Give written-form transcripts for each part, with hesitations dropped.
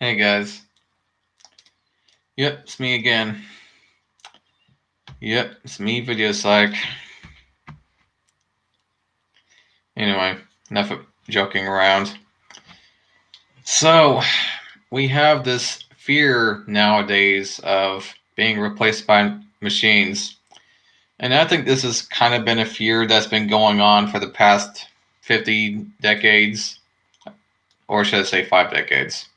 Hey guys. Yep, it's me again. Yep, it's me, Video Psych. Anyway, enough of joking around. So, we have this fear nowadays of being replaced by machines. And I think this has kind of been a fear that's been going on for the past 50 decades. Or should I say 5 decades?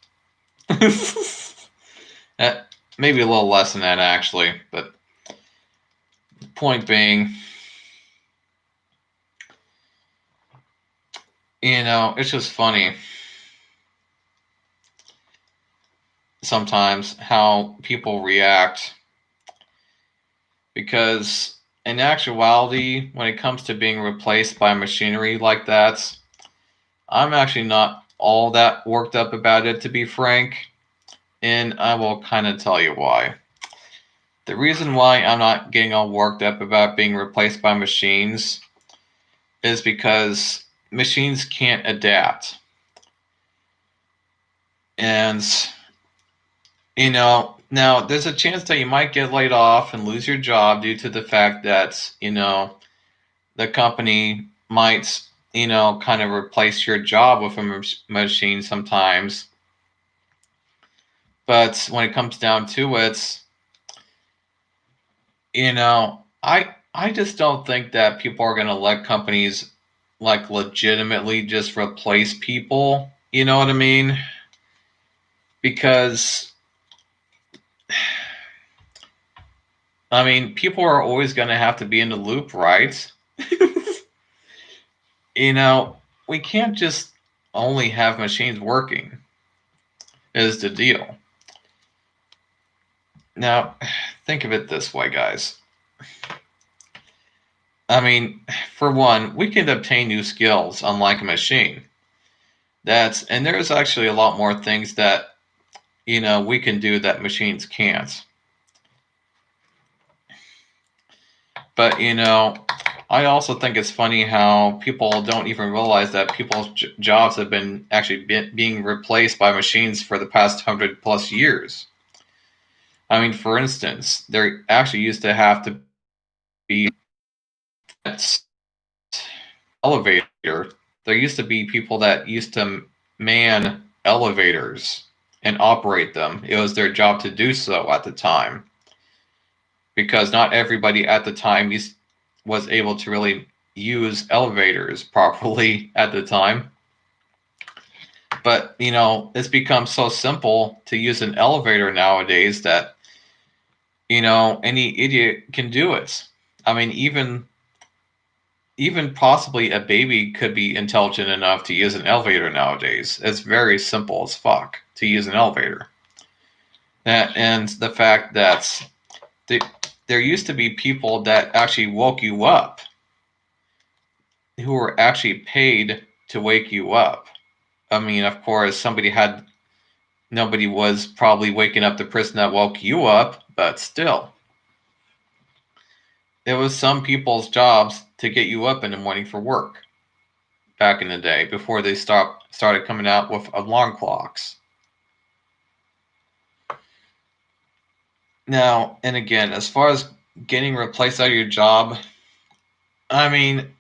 Maybe a little less than that, actually. But the point being, it's just funny sometimes how people react, because in actuality, when it comes to being replaced by machinery like that, I'm actually not all that worked up about it, to be frank, and I will kind of tell you why. The reason why I'm not getting all worked up about being replaced by machines is because machines can't adapt. And now there's a chance that you might get laid off and lose your job due to the fact that, the company might, kind of replace your job with a machine sometimes. But when it comes down to it, I just don't think that people are going to let companies like legitimately just replace people. You know what I mean? Because people are always going to have to be in the loop, right? you know, we can't just only have machines working, is the deal. Now, think of it this way, guys. For one, we can obtain new skills unlike a machine. And there's actually a lot more things that, we can do that machines can't. But, I also think it's funny how people don't even realize that people's jobs have been actually being replaced by machines for the past 100+ years. For instance, there actually used to have to be elevator. There used to be people that used to man elevators and operate them. It was their job to do so at the time, because not everybody at the time was able to really use elevators properly at the time. But, it's become so simple to use an elevator nowadays that, any idiot can do it. Even possibly a baby could be intelligent enough to use an elevator nowadays. It's very simple as fuck to use an elevator. And the fact that there used to be people that actually woke you up, who were actually paid to wake you up. Of course, nobody was probably waking up the person that woke you up, but still. It was some people's jobs to get you up in the morning for work back in the day, before they started coming out with alarm clocks. Now, and again, as far as getting replaced out of your job,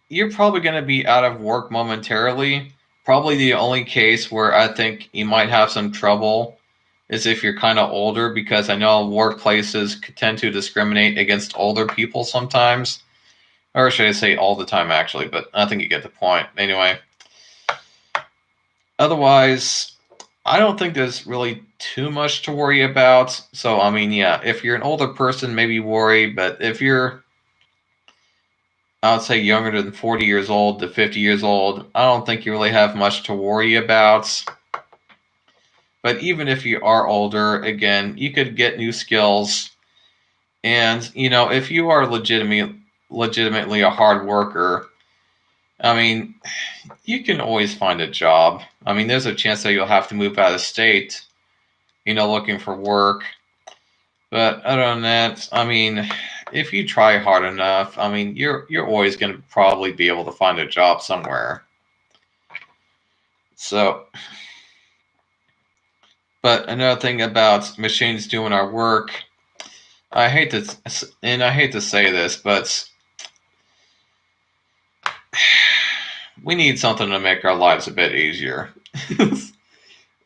you're probably going to be out of work momentarily. Probably the only case where I think you might have some trouble is if you're kind of older, because I know workplaces tend to discriminate against older people sometimes. Or should I say all the time, actually, but I think you get the point. Anyway. Otherwise, I don't think there's really too much to worry about. So, yeah, if you're an older person, maybe worry. But if you're, I would say, younger than 40 years old to 50 years old, I don't think you really have much to worry about. But even if you are older, again, you could get new skills. And, if you are legitimately a hard worker, you can always find a job. There's a chance that you'll have to move out of state, looking for work. But other than that, if you try hard enough, you're always going to probably be able to find a job somewhere. So, But another thing about machines doing our work, I hate to say this, but we need something to make our lives a bit easier.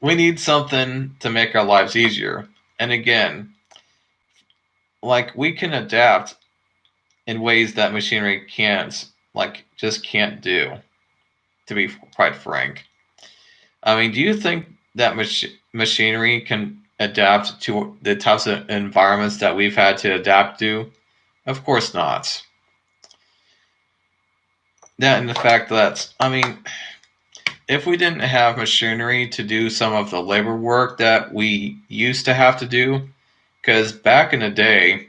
We need something to make our lives easier. And again, like, we can adapt in ways that machinery can't, like, just can't do, to be quite frank. I mean, do you think that machinery can adapt to the types of environments that we've had to adapt to? Of course not. That and the fact that, I mean, if we didn't have machinery to do some of the labor work that we used to have to do, because back in the day,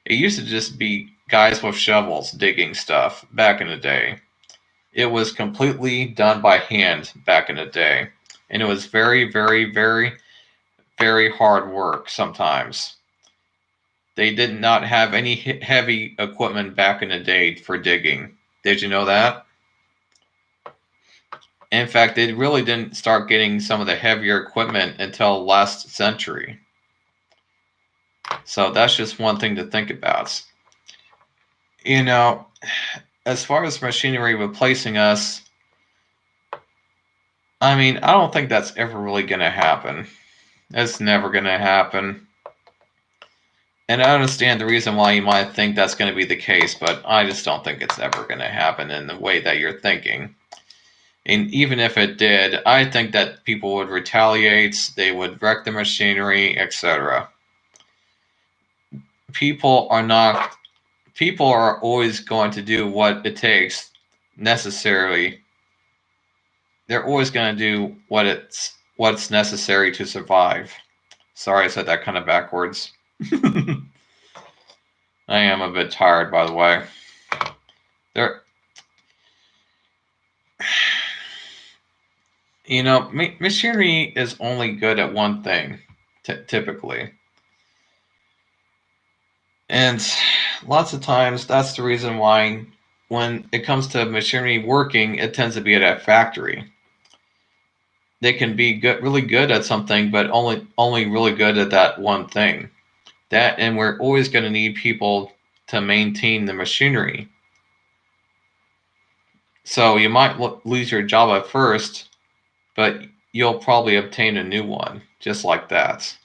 it used to just be guys with shovels digging stuff back in the day. It was completely done by hand back in the day. And it was very, very, very, very hard work sometimes. They did not have any heavy equipment back in the day for digging. Did you know that? In fact, they really didn't start getting some of the heavier equipment until last century. So that's just one thing to think about. You know, as far as machinery replacing us, I mean, I don't think that's ever really going to happen. It's never going to happen. And I understand the reason why you might think that's going to be the case, but I just don't think it's ever going to happen in the way that you're thinking. And even if it did, I think that people would retaliate, they would wreck the machinery, etc. People are always going to do what it takes necessarily. They're always going to do what's necessary to survive. Sorry, I said that kind of backwards. I am a bit tired, by the way. Machinery is only good at one thing, typically. And lots of times, that's the reason why when it comes to machinery working, it tends to be at a factory. They can be really good at something, but only really good at that one thing. And we're always going to need people to maintain the machinery. So you might lose your job at first, but you'll probably obtain a new one, just like that.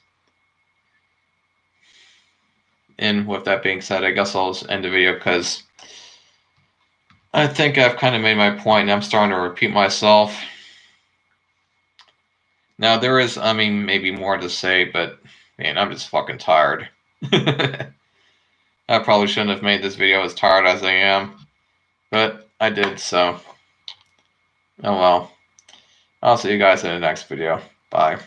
And with that being said, I guess I'll just end the video because I think I've kind of made my point and I'm starting to repeat myself. Now, there is, maybe more to say, but man, I'm just fucking tired. I probably shouldn't have made this video as tired as I am, but I did, so oh well. I'll see you guys in the next video. Bye.